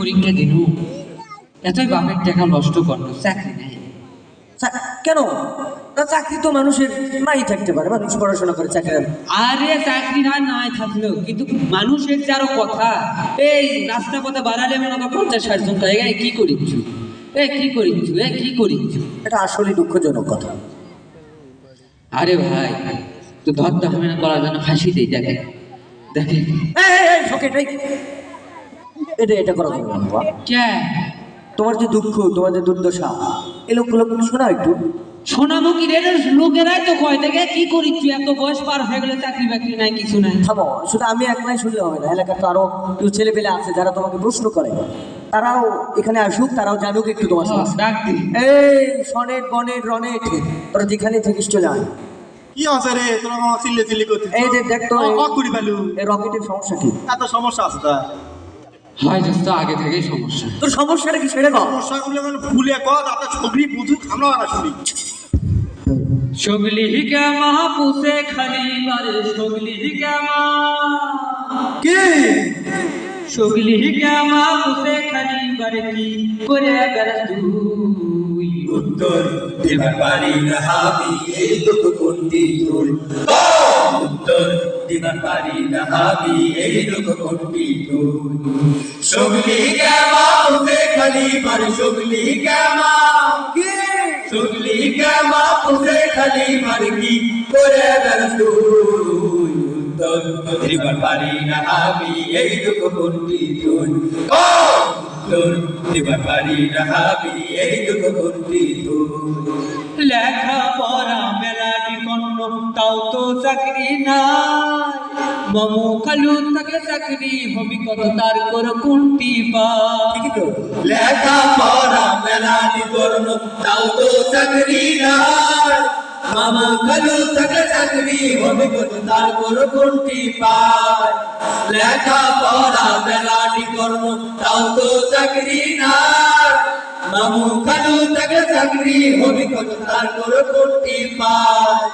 পরীক্ষা দিনু এতই বাপের টাকা নষ্ট করলো, চাকরি নেই কেন? না, চাকরি তো মানুষের নাই থাকতে পারে, মানুষ পড়াশোনা করে চাকরি হবে। আরে চাকরি না নাই থাকলেও কিন্তু মানুষের যে আরো কথা, এই রাস্তা পথে বাড়ালে মনে কর 50-60 জন কয়ে গেছে কি করিচ্ছু, কি করিচ্ছু, কি করিচ্ছু। এটা আসলে দুঃখজনক কথা। আরে ভাই তো ধরতে হবে না, করার জন্য ফাঁসি দেই, দেখে দেখে এটা করা যাবে না বাবা। কে তোমার যে দুঃখ, তোমার যে দুর্দশা, এই লোকগুলো শোনা একটু। সোনামুখী রে লোকেরাই তো কয় দেখে কি করিচ্ছু, এত বয়স পার হয়ে গেলে চাকরি বাকরি নাই, কিছু নাই। থামো, শুধু আমি একলাই শুনলে হবে না, এলাকার তো আরো কেউ ছেলে পেলে আছে যারা তোমাকে প্রশ্ন করে, তারাও এখানে আসুক, তারাও জানুক একটু তোমার সমস্যা। ডাক দি। এই সনেট বনেট রনেট, তোরা যেখানে থাকিস চলে আয়। কি আছে রে, তোরা মামা চিল্লি করছিস? এই যে দেখ তো, করি পেলু এই রকেটের সমস্যা কি? এত সমস্যা আছে তা? হয় তো আগে থেকেই সমস্যা। তোর সমস্যাটা কি সেটা কর। সমস্যাগুলো মানে ভুলে কর, আপনার ছবি বুঝুক, আমরা না শুনি। সগলি কে মহাপুষে খালি বারে, সগলি কে মা কি সগলি কে মহাপুষে খালি বারে, কি করে বেড়াস তুই? উত্তর দিবার পারি না আমি এই দুঃখ কোনটি তোর, উত্তর দিবার পারি না আমি এই দুঃখ কোনটি তোর। সগলি গামা উঠে খালি বার, সগলি গামা, সগলি গামা উঠে খালি বার, কি করে বেড়াস তুই? উত্তর দিবার পারি না আমি এই দুঃখ কোনটি তোর, উত্তর দিবার পারি না আমি এই দুঃখ কোনটি তোর। লেখা পড়া মেলাটি কন্ন, তাও তো চাকরি নাই। মামু খালু থাকে চাকরি হবি কত, তার কর কোনটি পা? লেখা পড়া মেলাটি করল, তাও তো চাকরি নাই। মামা খালু থাকে চাকরি হবে কত, তার কোন কোনটি পায়? লেখা পড়া মেলাটি করল, তাও তো চাকরি নাই। মামু খালু থাকে চাকরি হবে কত, তার কোন কোনটি পায়?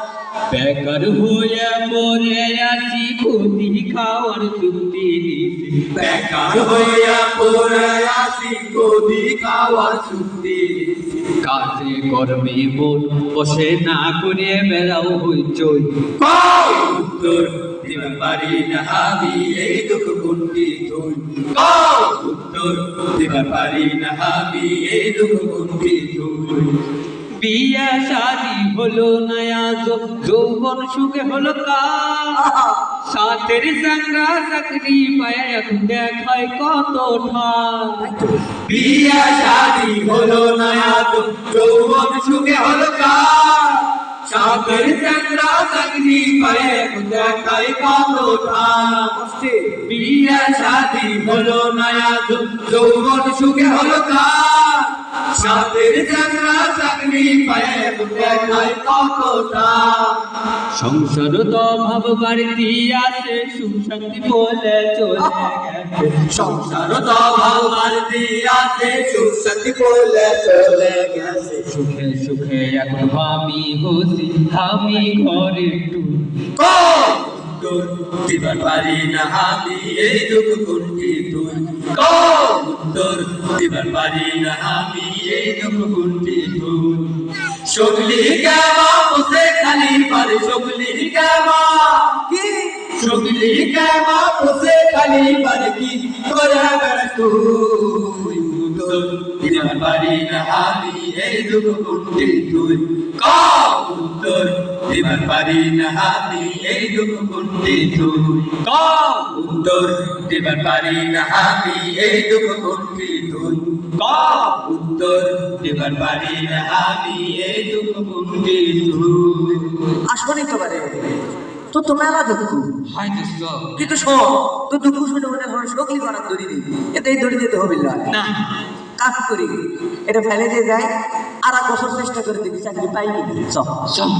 বেকার হয়ে পড়ে আছি, খুদি খাওয়ার চুক্তি দিছি। বেকার হইয়া পড়ে আছি, কবি খাওয়ার চুক্তি দিছি। কাজে কর্মে মন বসে না করে বেড়াও হইচই। উত্তর দিবার পারি না আমি এই দুঃখ কোনটি তোর, উত্তর দিবার পারি না আমি এই দুঃখ কোনটি তোর। বিয়া শাদি হলো নয়া, যৌবন সুখে হলো কাজ। সাথের সঙ্গা চাকরি পায় এখন দেখায় কত ঠাই। বিয়া শাদি হলো না, যৌবন সুখে হলো কাজ। সাগর চন্দ্রা চাকরি পায় দেখায় কত ঠাই। বিয়া শাদি হলো না, যৌবন সুখে হলো কাজ। সাগর চন্দ্রা চাকরি পায় দেখায় কত ঠাই। সংসার তো ভাব বাড়তি আছে, সুখ শান্তি বলে চলে গেছে। সংসার তো ভাবার দিয়াছে, সুশক্তি বলে চলে গেছে। সুখে সুখে এখন আমি বসি, আমি ঘরে টুই। উত্তর দিবার পারি না আমি এই দুঃখ কোনটি তুই, উত্তর দিবার পারি না আমি এই দুঃখ কোনটি তুই। সগলি গামা পুষে খালি পারে, সগলি গামা, সগলি গামা পুষে খালি পারে, কি করে বেড়াস তুই? উত্তর দিবার পারি না আমি এই দুঃখ কোনটি তুই, উত্তর দিবার পারি না আমি এই দুঃখ কোনটি তুই, উত্তর দিবার পারি না আমি এই দুঃখ কোনটি তুই, উত্তর দিবার পারি না আমি এই দুঃখ কোনটি তুই। আসবনি তো পারে, তো তোমার আবার দুঃখ, হাই দোস্ত কিন্তু শোন, তো দুঃখ শুনে মনে ধরো সকলি করার দড়ি দিই, এতে এই দড়ি দিতে হবে না। না, কাজ করি, এটা ফেলে দিয়ে যায়, আর এক বছর চেষ্টা করে দেখি চাকরি পাইনি। চল